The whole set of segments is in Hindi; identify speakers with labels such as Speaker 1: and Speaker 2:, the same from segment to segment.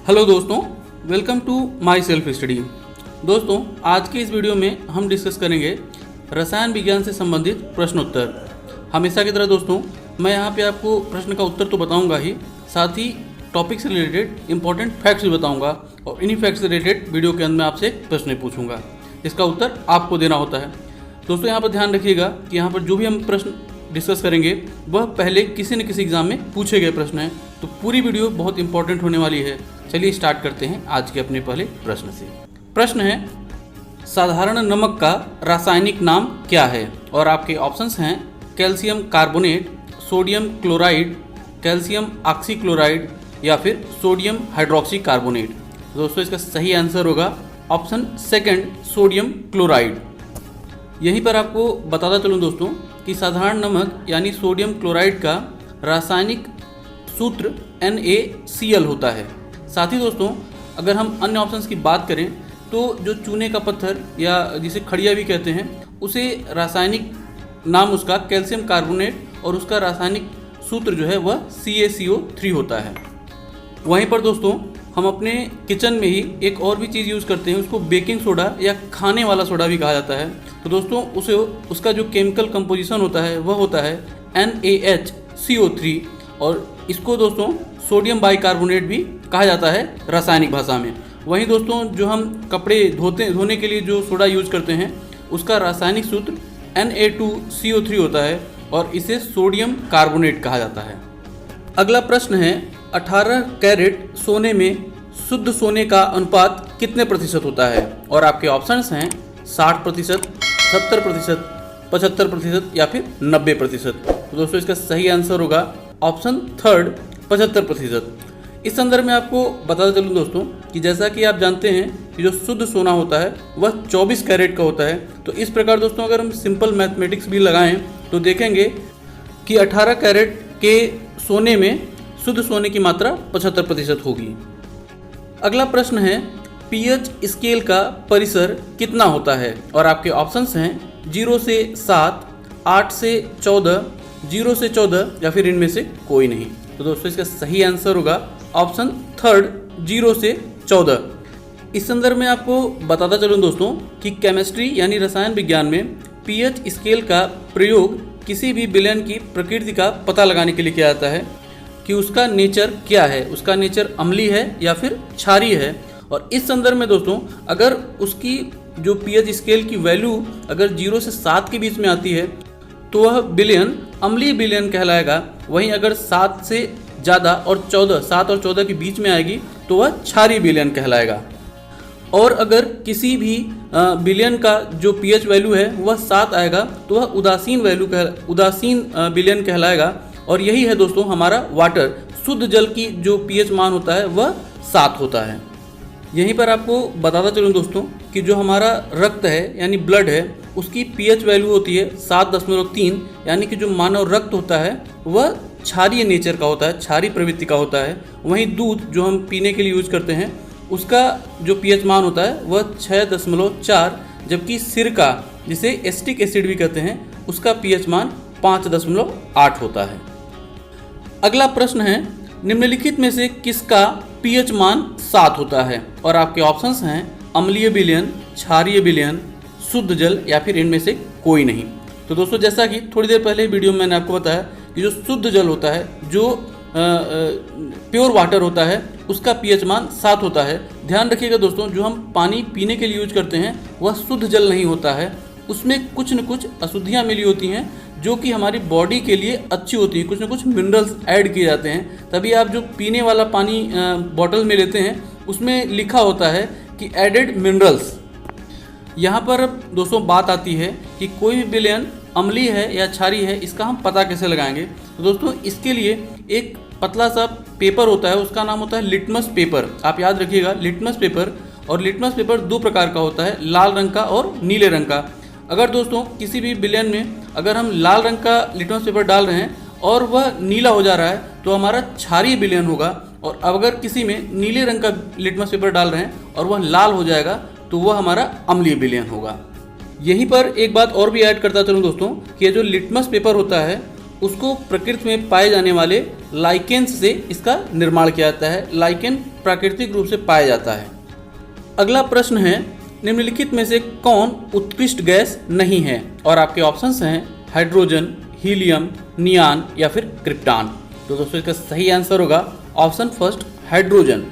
Speaker 1: हेलो दोस्तों, welcome to my self study. दोस्तों, आज के इस वीडियो में हम डिस्कस करेंगे रसायन विज्ञान से संबंधित प्रश्नोत्तर। हमेशा की तरह दोस्तों, मैं यहाँ पे आपको प्रश्न का उत्तर तो बताऊँगा ही, साथ ही टॉपिक से रिलेटेड इंपॉर्टेंट फैक्ट्स भी बताऊँगा और इन्हीं फैक्ट्स से रिलेटेड वीडियो के अंत में आपसे प्रश्न पूछूंगा। इसका उत्तर आपको देना होता है। दोस्तों, यहाँ पर ध्यान रखिएगा कि यहाँ पर जो भी हम प्रश्न डिस्कस करेंगे वह पहले किसी न किसी एग्जाम में पूछे गए प्रश्न हैं, तो पूरी वीडियो बहुत इंपॉर्टेंट होने वाली है। चलिए स्टार्ट करते हैं आज के अपने पहले प्रश्न से। प्रश्न है, साधारण नमक का रासायनिक नाम क्या है? और आपके ऑप्शंस हैं calcium carbonate, sodium chloride, calcium oxychloride या फिर सोडियम हाइड्रोक्सी कार्बोनेट। दोस्तों, इसका सही आंसर होगा ऑप्शन सेकंड, सोडियम क्लोराइड। यहीं पर आपको बताता चलूँ दोस्तों कि साधारण नमक यानी सोडियम क्लोराइड का रासायनिक सूत्र NaCl होता है। साथ ही दोस्तों, अगर हम अन्य ऑप्शंस की बात करें तो जो चूने का पत्थर या जिसे खड़िया भी कहते हैं, उसे रासायनिक नाम उसका कैल्शियम कार्बोनेट और उसका रासायनिक सूत्र जो है वह CaCO3 होता है। वहीं पर दोस्तों, हम अपने किचन में ही एक और भी चीज़ यूज़ करते हैं, उसको बेकिंग सोडा या खाने वाला सोडा भी कहा जाता है। तो दोस्तों, उसका जो केमिकल कंपोजिशन होता है वह होता है NaHCO3 और इसको दोस्तों सोडियम बाइकार्बोनेट भी कहा जाता है रासायनिक भाषा में। वहीं दोस्तों, जो हम कपड़े धोने के लिए जो सोडा यूज़ करते हैं उसका रासायनिक सूत्र Na2CO3 होता है और इसे सोडियम कार्बोनेट कहा जाता है। अगला प्रश्न है, 18 कैरेट सोने में शुद्ध सोने का अनुपात कितने प्रतिशत होता है? और आपके ऑप्शंस हैं 60%, 70%, 75% या फिर 90%। तो दोस्तों, इसका सही आंसर होगा ऑप्शन थर्ड, 75%। इस संदर्भ में आपको बताता चलूँ दोस्तों कि जैसा कि आप जानते हैं कि जो शुद्ध सोना होता है वह 24 कैरेट का होता है। तो इस प्रकार दोस्तों, अगर हम सिंपल मैथमेटिक्स भी लगाएं तो देखेंगे कि 18 कैरेट के सोने में शुद्ध सोने की मात्रा 75% होगी। अगला प्रश्न है, pH स्केल का परिसर कितना होता है? और आपके ऑप्शंस हैं 0 से 7, 8 से 14, 0 से 14 या फिर इनमें से कोई नहीं। तो दोस्तों, इसका सही आंसर होगा ऑप्शन थर्ड, 0 से 14। इस संदर्भ में आपको बताता चलूँ दोस्तों कि केमिस्ट्री यानी रसायन विज्ञान में pH स्केल का प्रयोग किसी भी विलयन की प्रकृति का पता लगाने के लिए किया जाता है कि उसका नेचर क्या है, उसका नेचर अम्लीय है या फिर क्षारीय है। और इस संदर्भ में दोस्तों, अगर उसकी जो pH स्केल की वैल्यू अगर 0 से 7 के बीच में आती है तो वह विलयन अम्लीय विलयन कहलाएगा। वहीं अगर 7 से ज़्यादा और 7 और 14 के बीच में आएगी तो वह क्षारीय विलयन कहलाएगा। और अगर किसी भी विलयन का जो pH वैल्यू है वह 7 आएगा तो वह उदासीन विलयन कहलाएगा। और यही है दोस्तों हमारा वाटर, शुद्ध जल की जो pH मान होता है वह 7 होता है। यहीं पर आपको बताता चलूँ दोस्तों कि जो हमारा रक्त है यानी ब्लड है, उसकी pH वैल्यू होती है 7.3, यानी कि जो मानव रक्त होता है वह क्षारीय नेचर का होता है, क्षारीय प्रवृत्ति का होता है। वहीं दूध जो हम पीने के लिए यूज़ करते हैं उसका जो pH मान होता है वह 6.4, जबकि सिरका जिसे एसिटिक एसिड भी कहते हैं उसका pH मान 5.8 होता है। अगला प्रश्न है, निम्नलिखित में से किसका pH मान 7 होता है? और आपके ऑप्शंस हैं अम्लीय विलयन, क्षारीय विलयन, शुद्ध जल या फिर इनमें से कोई नहीं। तो दोस्तों, जैसा कि थोड़ी देर पहले वीडियो में मैंने आपको बताया कि जो शुद्ध जल होता है, जो प्योर वाटर होता है, उसका pH मान 7 होता है। ध्यान रखिएगा दोस्तों, जो हम पानी पीने के लिए यूज करते हैं वह शुद्ध जल नहीं होता है, उसमें कुछ न कुछ अशुद्धियाँ मिली होती हैं जो कि हमारी बॉडी के लिए अच्छी होती है। कुछ न कुछ मिनरल्स ऐड किए जाते हैं, तभी आप जो पीने वाला पानी बॉटल में लेते हैं उसमें लिखा होता है कि एडेड मिनरल्स। यहाँ पर दोस्तों बात आती है कि कोई भी विलयन अम्लीय है या क्षारीय है, इसका हम पता कैसे लगाएंगे? तो दोस्तों, इसके लिए एक पतला सा पेपर होता है, उसका नाम होता है लिटमस पेपर। आप याद रखिएगा, लिटमस पेपर। और लिटमस पेपर 2 प्रकार का होता है, लाल रंग का और नीले रंग का। अगर दोस्तों किसी भी विलयन में अगर हम लाल रंग का लिटमस पेपर डाल रहे हैं और वह नीला हो जा रहा है तो हमारा क्षारीय विलयन होगा। और अगर किसी में नीले रंग का लिटमस पेपर डाल रहे हैं और वह लाल हो जाएगा तो वह हमारा अम्लीय विलयन होगा। यहीं पर एक बात और भी ऐड करता चलूँ दोस्तों कि ये जो लिटमस पेपर होता है उसको प्रकृति में पाए जाने वाले लाइकेन्स से इसका निर्माण किया जाता है। लाइकेन प्राकृतिक रूप से पाया जाता है। अगला प्रश्न है, निम्नलिखित में से कौन उत्कृष्ट गैस नहीं है? और आपके ऑप्शंस हैं हाइड्रोजन, हीलियम, नियान या फिर क्रिप्टॉन। तो दोस्तों इसका सही आंसर होगा ऑप्शन फर्स्ट हाइड्रोजन।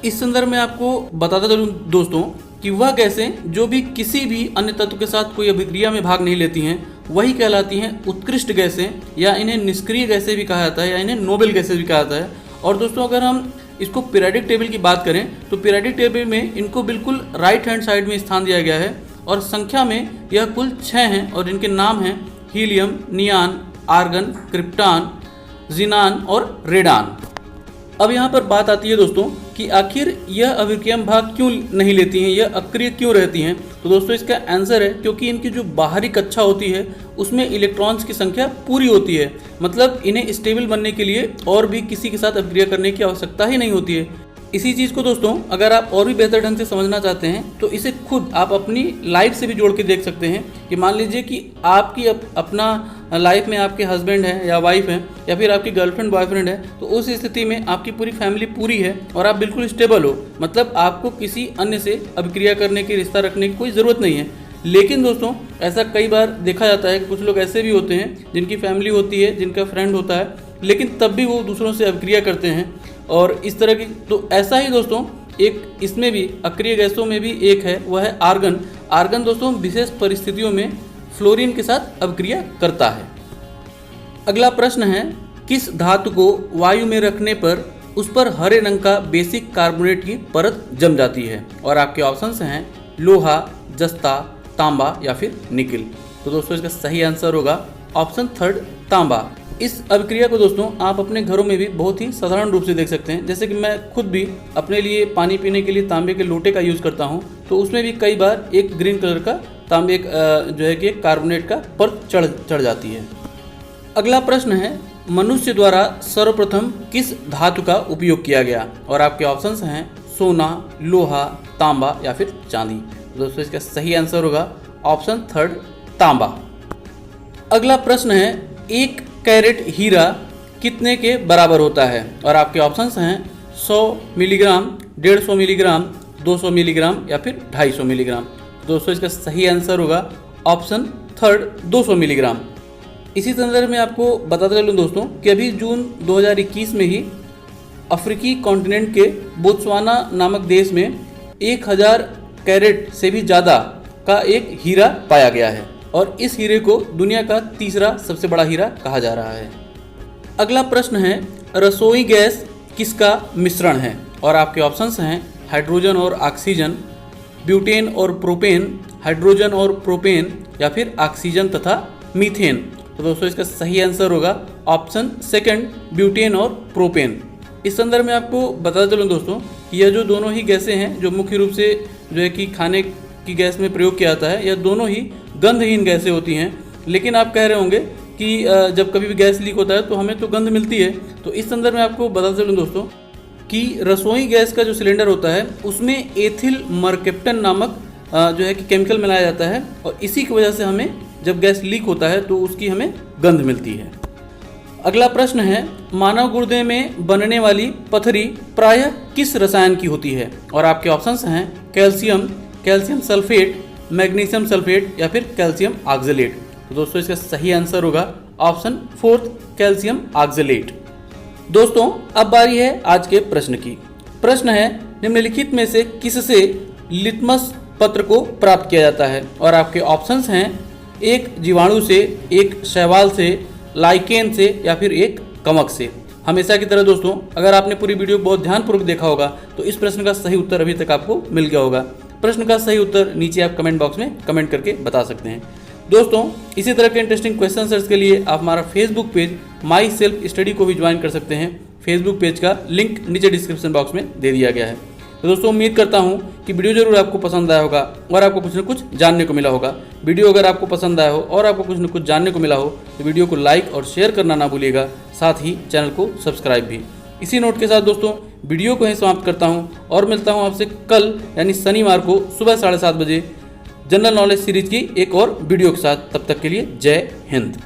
Speaker 1: इस संदर्भ में आपको बताता चलूं दोस्तों कि वह गैसें जो भी किसी भी अन्य तत्व के साथ कोई अभिक्रिया में भाग नहीं लेती हैं वही कहलाती हैं उत्कृष्ट गैसें, या इन्हें निष्क्रिय गैसें भी कहा जाता है, या इन्हें नोबेल गैसें भी कहा जाता है। और दोस्तों अगर हम इसको पीरियोडिक टेबल की बात करें तो पीरियोडिक टेबल में इनको बिल्कुल राइट हैंड साइड में स्थान दिया गया है और संख्या में यह कुल 6 हैं और इनके नाम हैं हीलियम, नियान, आर्गन, क्रिप्टॉन, जिनान और रेडान। अब यहाँ पर बात आती है दोस्तों कि आखिर यह अभिक्रिया में भाग क्यों नहीं लेती हैं, यह अक्रिय क्यों रहती हैं? तो दोस्तों इसका आंसर है क्योंकि इनकी जो बाहरी कक्षा होती है उसमें इलेक्ट्रॉन्स की संख्या पूरी होती है। मतलब इन्हें स्टेबल बनने के लिए और भी किसी के साथ अभिक्रिया करने की आवश्यकता ही नहीं होती है। इसी चीज़ को दोस्तों अगर आप और भी बेहतर ढंग से समझना चाहते हैं तो इसे खुद आप अपनी लाइफ से भी जोड़ के देख सकते हैं कि मान लीजिए कि आपकी अपना लाइफ में आपके हस्बैंड हैं या वाइफ हैं या फिर आपकी गर्लफ्रेंड बॉयफ्रेंड है, तो उस स्थिति में आपकी पूरी फैमिली पूरी है और आप बिल्कुल स्टेबल हो। मतलब आपको किसी अन्य से अभिक्रिया करने की, रिश्ता रखने की कोई ज़रूरत नहीं है। लेकिन दोस्तों ऐसा कई बार देखा जाता है कि कुछ लोग ऐसे भी होते हैं जिनकी फैमिली होती है, जिनका फ्रेंड होता है, लेकिन तब भी वो दूसरों से अभिक्रिया करते हैं और इस तरह की। तो ऐसा ही दोस्तों एक इसमें भी अक्रिय गैसों में भी एक है, वह है आर्गन। आर्गन दोस्तों विशेष परिस्थितियों में फ्लोरीन के साथ अभिक्रिया करता है। अगला प्रश्न है, किस धातु को वायु में रखने पर उस पर हरे रंग का बेसिक कार्बोनेट की परत जम जाती है? और आपके ऑप्शंस हैं लोहा, जस्ता, तांबा या फिर निकिल। तो दोस्तों इसका सही आंसर होगा ऑप्शन थर्ड तांबा। इस अभिक्रिया को दोस्तों आप अपने घरों में भी बहुत ही साधारण रूप से देख सकते हैं। जैसे कि मैं खुद भी अपने लिए पानी पीने के लिए तांबे के लोटे का यूज़ करता हूं, तो उसमें भी कई बार एक ग्रीन कलर का तांबे जो है कि कार्बोनेट का परत चढ़ जाती है। अगला प्रश्न है, मनुष्य द्वारा सर्वप्रथम किस धातु का उपयोग किया गया? और आपके ऑप्शंस हैं सोना, लोहा, तांबा या फिर चांदी। दोस्तों इसका सही आंसर होगा ऑप्शन थर्ड तांबा। अगला प्रश्न है, 1 कैरेट हीरा कितने के बराबर होता है? और आपके ऑप्शंस हैं 100 मिलीग्राम, 150 मिलीग्राम, 200 मिलीग्राम या फिर 250 मिलीग्राम। दोस्तों इसका सही आंसर होगा ऑप्शन थर्ड 200 मिलीग्राम। इसी संदर्भ में आपको बताते चलूँ दोस्तों कि अभी जून 2021 में ही अफ्रीकी कॉन्टिनेंट के बोत्सवाना नामक देश में 1000 कैरेट से भी ज़्यादा का एक हीरा पाया गया है और इस हीरे को दुनिया का तीसरा सबसे बड़ा हीरा कहा जा रहा है। अगला प्रश्न है, रसोई गैस किसका मिश्रण है? और आपके ऑप्शंस हैं हाइड्रोजन और ऑक्सीजन, ब्यूटेन और प्रोपेन, हाइड्रोजन और प्रोपेन या फिर ऑक्सीजन तथा मीथेन। तो दोस्तों इसका सही आंसर होगा ऑप्शन सेकंड ब्यूटेन और प्रोपेन। इस संदर्भ में आपको बताते चलूँ दोस्तों कि यह जो दोनों ही गैसें हैं जो मुख्य रूप से जो है कि खाने की गैस में प्रयोग किया जाता है, यह दोनों ही गंधहीन गैसें होती हैं। लेकिन आप कह रहे होंगे कि जब कभी भी गैस लीक होता है तो हमें तो गंध मिलती है। तो इस संदर्भ में आपको बताते चलूँ दोस्तों कि रसोई गैस का जो सिलेंडर होता है उसमें एथिल मरकेप्टन नामक जो है कि केमिकल मिलाया जाता है और इसी की वजह से हमें जब गैस लीक होता है तो उसकी हमें गंध मिलती है। अगला प्रश्न है, मानव गुर्दे में बनने वाली पथरी प्रायः किस रसायन की होती है? और आपके ऑप्शंस हैं calcium, calcium sulphate, magnesium sulphate या फिर कैल्शियम ऑक्जेलेट। तो दोस्तों इसका सही आंसर होगा ऑप्शन फोर्थ कैल्शियम ऑक्जेलेट। दोस्तों अब बारी है आज के प्रश्न की। प्रश्न है, निम्नलिखित में से किससे लिटमस पत्र को प्राप्त किया जाता है? और आपके ऑप्शंस हैं एक जीवाणु से, एक शैवाल से, लाइकेन से या फिर एक कवक से। हमेशा की तरह दोस्तों अगर आपने पूरी वीडियो बहुत ध्यानपूर्वक देखा होगा तो इस प्रश्न का सही उत्तर अभी तक आपको मिल गया होगा। प्रश्न का सही उत्तर नीचे आप कमेंट बॉक्स में कमेंट करके बता सकते हैं। दोस्तों इसी तरह के इंटरेस्टिंग क्वेश्चन आंसर्स के लिए आप हमारा Facebook page my self study को भी ज्वाइन कर सकते हैं। फेसबुक पेज का लिंक नीचे डिस्क्रिप्शन बॉक्स में दे दिया गया है। तो दोस्तों उम्मीद करता हूं कि वीडियो जरूर आपको पसंद आया होगा और आपको कुछ न कुछ जानने को मिला होगा। वीडियो अगर आपको पसंद आया हो और आपको कुछ न कुछ जानने को मिला हो तो वीडियो को लाइक और शेयर करना ना भूलिएगा, साथ ही चैनल को सब्सक्राइब भी। इसी नोट के साथ दोस्तों वीडियो को ही समाप्त करता हूं और मिलता हूं आपसे कल यानी शनिवार को सुबह 7:30 बजे जनरल नॉलेज सीरीज की एक और वीडियो के साथ। तब तक के लिए जय हिंद।